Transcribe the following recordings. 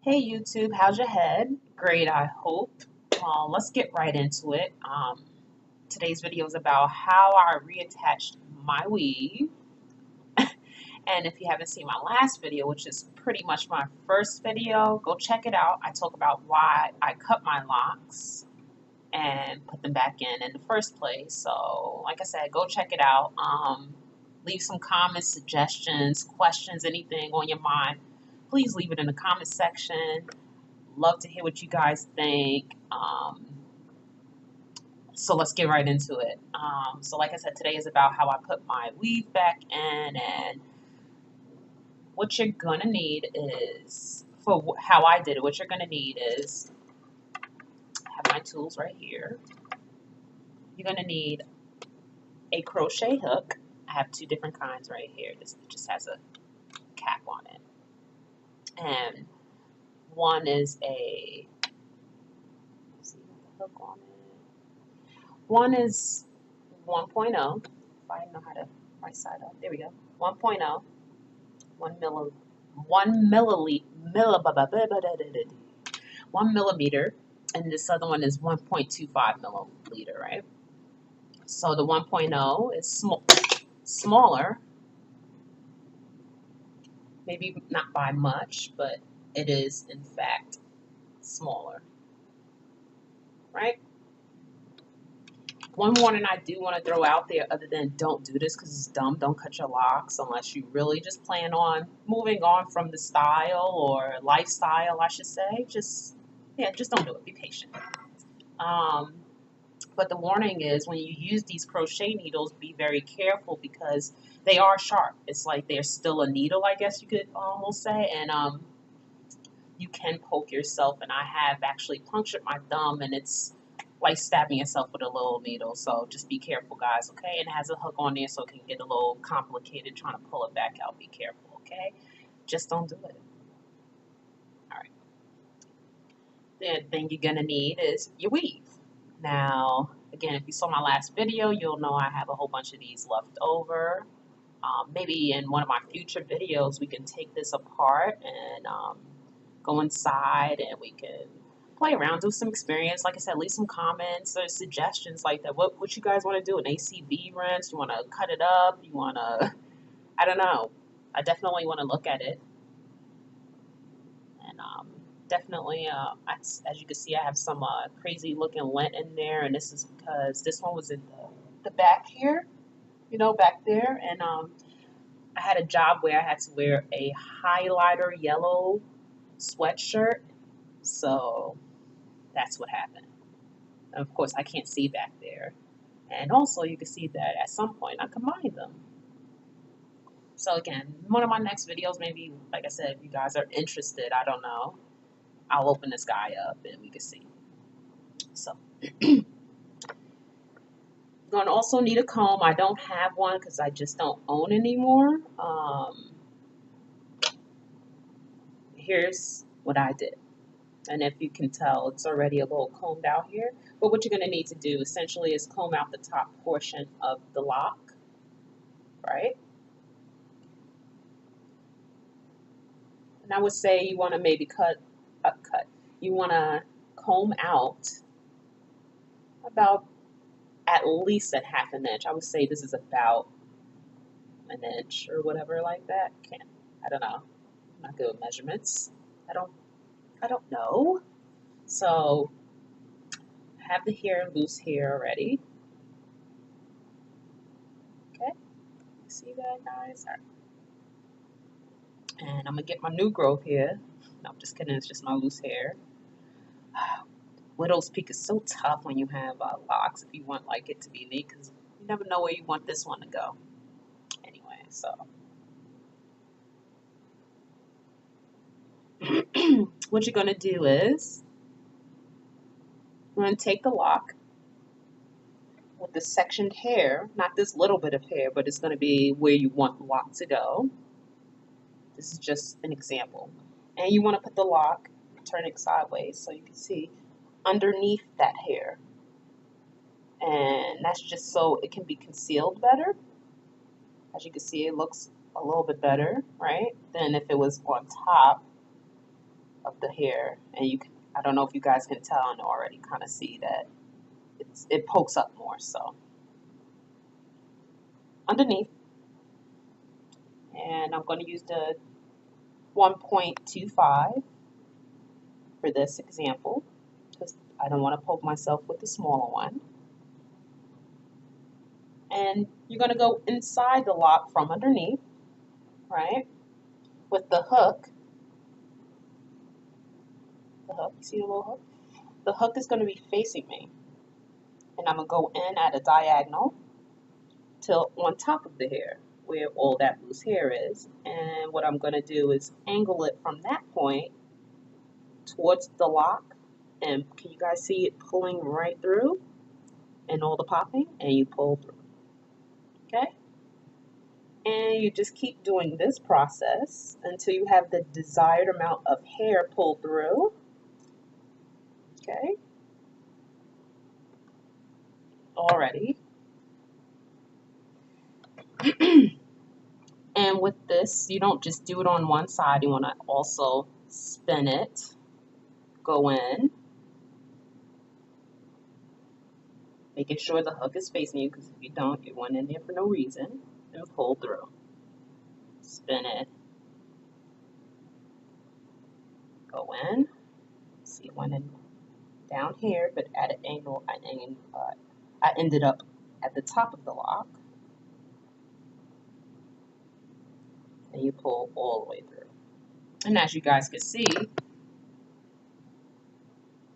Hey YouTube, how's your head? Great, I hope. Let's get right into it. Today's video is about how I reattached my weave. And if you haven't seen my last video, which is pretty much my first video, go check it out. I talk about why I cut my locks and put them back in the first place. So, like I said, go check it out. Leave some comments, suggestions, questions, anything on your mind. Please leave it in the comment section. Love to hear what you guys think. So let's get right into it. So like I said, today is about how I put my weave back in, and what you're gonna need is, for how I did it, what you're gonna need is, I have my tools right here. You're gonna need a crochet hook. I have two different kinds right here. This just has a cap on it. And one is a, let's see the hook on it. One is 1.0. If I know how to right side up. There we go. 1.0. 1 millimeter. And this other one is 1.25 milliliter, right? So the 1.0 is smaller. Maybe not by much, but it is in fact smaller, right? One warning I do want to throw out there, other than don't do this because it's dumb, don't cut your locks unless you really just plan on moving on from the style or lifestyle, I should say. Just don't do it. Be patient. But the warning is, when you use these crochet needles, be very careful because they are sharp. It's like they're still a needle, I guess you could almost say, and you can poke yourself, and I have actually punctured my thumb, and it's like stabbing yourself with a little needle. So just be careful, guys, okay? And it has a hook on there, so it can get a little complicated trying to pull it back out. Be careful, okay? Just don't do it. All right. The thing you're gonna need is your weave. Now, again, if you saw my last video, you'll know I have a whole bunch of these left over. Maybe in one of my future videos, we can take this apart and go inside, and we can play around, do some experience. Like I said, leave some comments or suggestions like that. What you guys want to do? An ACV rinse? You want to cut it up? You want to, I don't know. I definitely want to look at it. And definitely, as you can see, I have some crazy looking lint in there. And this is because this one was in the back here, you know, back there. And I had a job where I had to wear a highlighter yellow sweatshirt. So that's what happened. And of course, I can't see back there. And also, you can see that at some point I combined them. So again, one of my next videos, maybe, like I said, if you guys are interested, I don't know, I'll open this guy up and we can see. So, you're going to also need a comb. I don't have one because I just don't own anymore. Here's what I did. And if you can tell, it's already a little combed out here. But what you're going to need to do essentially is comb out the top portion of the lock, right? And I would say you want to maybe you want to comb out about at least at half an inch. I would say this is about an inch or whatever like that. I don't know. I'm not good with measurements. I don't know. So have the hair, loose hair already. Okay, see that, guys? All right. And I'm gonna get my new growth here. No, I'm just kidding. It's just my loose hair. Widow's Peak is so tough when you have locks. If you want like it to be neat, because you never know where you want this one to go. Anyway, so what you're gonna do is you're gonna take the lock with the sectioned hair, not this little bit of hair, but it's gonna be where you want the lock to go. This is just an example. And you want to put the lock, turn it sideways so you can see underneath that hair. And that's just so it can be concealed better. As you can see, it looks a little bit better, right, than if it was on top. of the hair, and I don't know if you guys can tell and already kind of see that it pokes up more. So underneath, and I'm going to use the 1.25 for this example because I don't want to poke myself with the smaller one. And you're going to go inside the lock from underneath, right? With the hook. See the little hook? The hook is going to be facing me. And I'm going to go in at a diagonal till on top of the hair where all that loose hair is. And what I'm going to do is angle it from that point towards the lock. And can you guys see it pulling right through and all the popping? And you pull through. Okay? And you just keep doing this process until you have the desired amount of hair pulled through. Okay? Already. And with this, you don't just do it on one side. You want to also spin it, go in, making sure the hook is facing you, because if you don't, you went in there for no reason, and pull through. Spin it, go in. See, it went in down here, but at an angle, I ended up at the top of the lock. And you pull all the way through. And as you guys can see,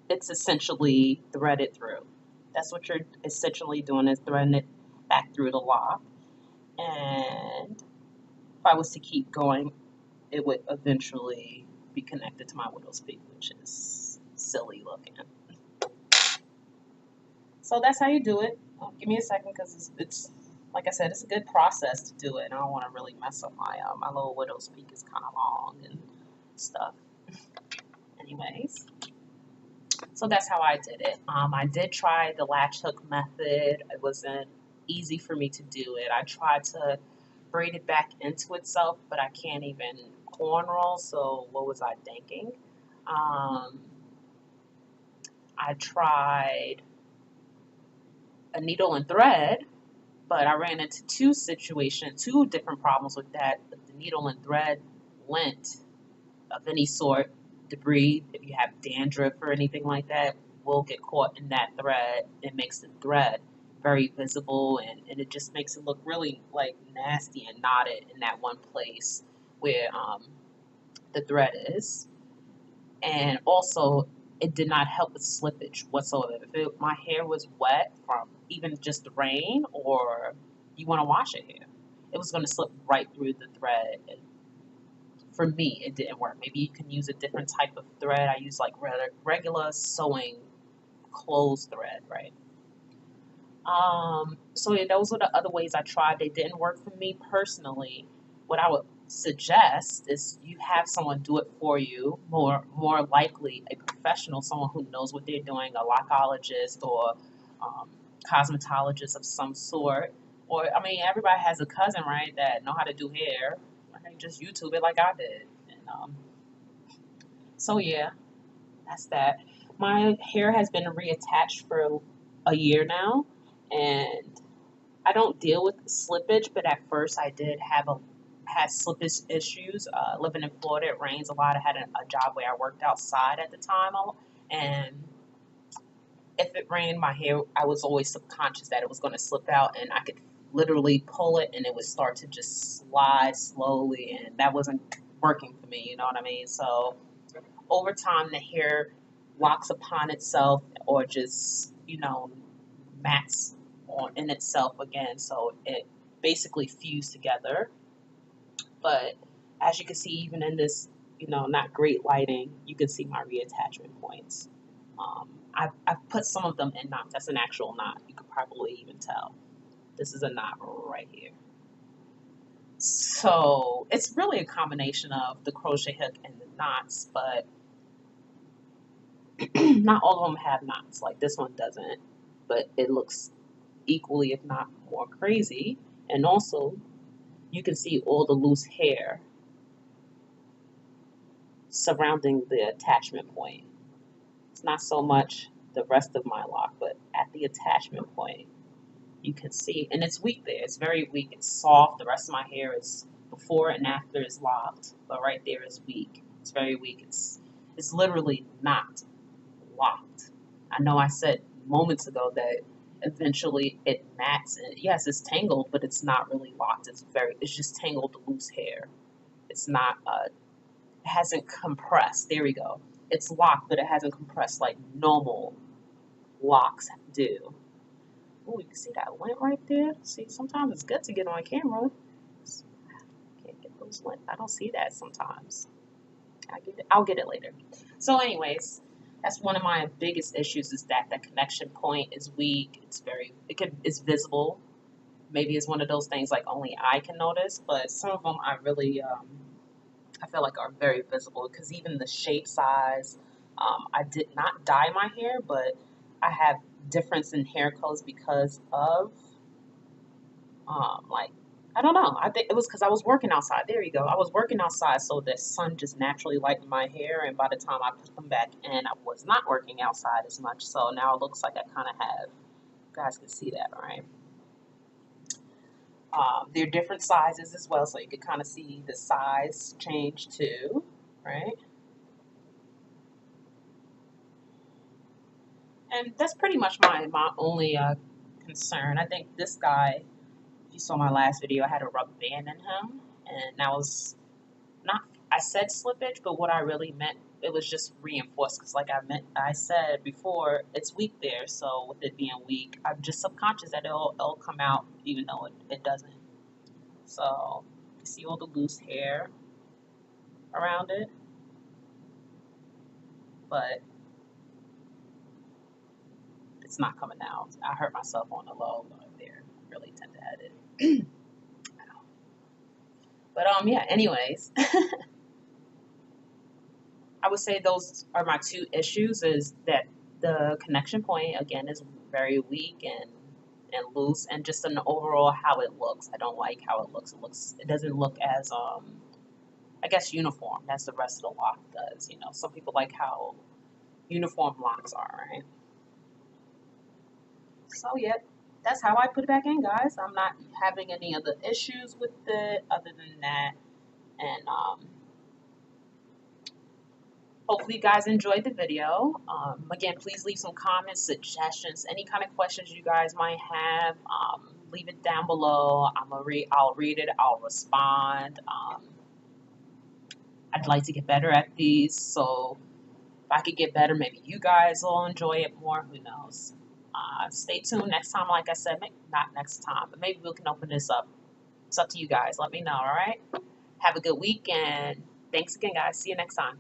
it's essentially threaded through. That's what you're essentially doing, is threading it back through the lock. And if I was to keep going, it would eventually be connected to my widow's peak, which is silly looking. So that's how you do it. Give me a second, because it's like I said, it's a good process to do it, and I don't want to really mess up my little widow's peak is kind of long and stuff. Anyways, so that's how I did it. I did try the latch hook method. It wasn't easy for me to do it. I tried to braid it back into itself, but I can't even cornrow, so what was I thinking? I tried a needle and thread, but I ran into two different problems with that. The needle and thread lint of any sort, debris, if you have dandruff or anything like that, will get caught in that thread. It makes the thread very visible, and it just makes it look really like nasty and knotted in that one place where the thread is. And also, it did not help with slippage whatsoever. If my hair was wet from even just the rain, or you want to wash your hair, it was going to slip right through the thread. And for me, it didn't work. Maybe you can use a different type of thread. I use like regular sewing clothes thread, right? So yeah, those were the other ways I tried. They didn't work for me personally. What I would suggest is you have someone do it for you, more likely a professional, someone who knows what they're doing, a lockologist or cosmetologist of some sort. Or, I mean, everybody has a cousin, right, that know how to do hair. I can just YouTube it like I did. And so yeah, that's that. My hair has been reattached for a year now, and I don't deal with slippage, but at first I did have had slippage issues. Living in Florida, it rains a lot. I had a job where I worked outside at the time, and if it rained, my hair, I was always subconscious that it was going to slip out, and I could literally pull it, and it would start to just slide slowly, and that wasn't working for me, you know what I mean? So over time, the hair locks upon itself, or just, mats in itself again, so it basically fused together. But as you can see, even in this, not great lighting, you can see my reattachment points. I've put some of them in knots. That's an actual knot. You could probably even tell. This is a knot right here. So it's really a combination of the crochet hook and the knots, but not all of them have knots. Like this one doesn't, but it looks equally, if not more crazy. And also, you can see all the loose hair surrounding the attachment point. It's not so much the rest of my lock, but at the attachment point, you can see, and it's weak there. It's very weak. It's soft. The rest of my hair is before and after is locked, but right there is weak. It's very weak. It's literally not locked. I know I said moments ago that eventually it mats, and yes, it's tangled, but it's not really locked. It's just tangled loose hair. It's not it hasn't compressed. There we go. It's locked, but it hasn't compressed like normal locks do. Oh, you can see that lint right there. See, sometimes it's good to get on camera. Can't get those lint. I don't see that sometimes. I'll get it later. So, anyways, that's one of my biggest issues is that the connection point is weak. It's visible. Maybe it's one of those things like only I can notice, but some of them I feel like are very visible because even the shape size, I did not dye my hair, but I have difference in hair colors because of like I don't know. I think it was because I was working outside. There you go. I was working outside, so the sun just naturally lightened my hair, and by the time I put them back in, I was not working outside as much. So now it looks like I kind of have. You guys can see that, right? They're different sizes as well, so you can kind of see the size change too, right? And that's pretty much my only concern. I think this guy, if you saw my last video, I had a rubber band in him, and that was not. I said slippage, but what I really meant it was just reinforced because, like I said before, it's weak there. So with it being weak, I'm just subconscious that it'll come out, even though it doesn't. So you see all the loose hair around it, but it's not coming out. I hurt myself on the low there. Really tender-headed. But yeah. Anyways, I would say those are my two issues. Is that the connection point again is very weak and loose, and just an overall how it looks. I don't like how it looks. It doesn't look as I guess uniform as the rest of the lock does. You know, some people like how uniform locks are, right? So yeah, that's how I put it back in, guys. I'm not having any other issues with it other than that. And hopefully you guys enjoyed the video. Again, please leave some comments, suggestions, any kind of questions you guys might have. Leave it down below. I'll read it. I'll respond. I'd like to get better at these, so if I could get better, maybe you guys will enjoy it more. Who knows? Stay tuned next time. Like I said, maybe not next time, but maybe we can open this up. It's up to you guys. Let me know. All right. Have a good week, and thanks again, guys. See you next time.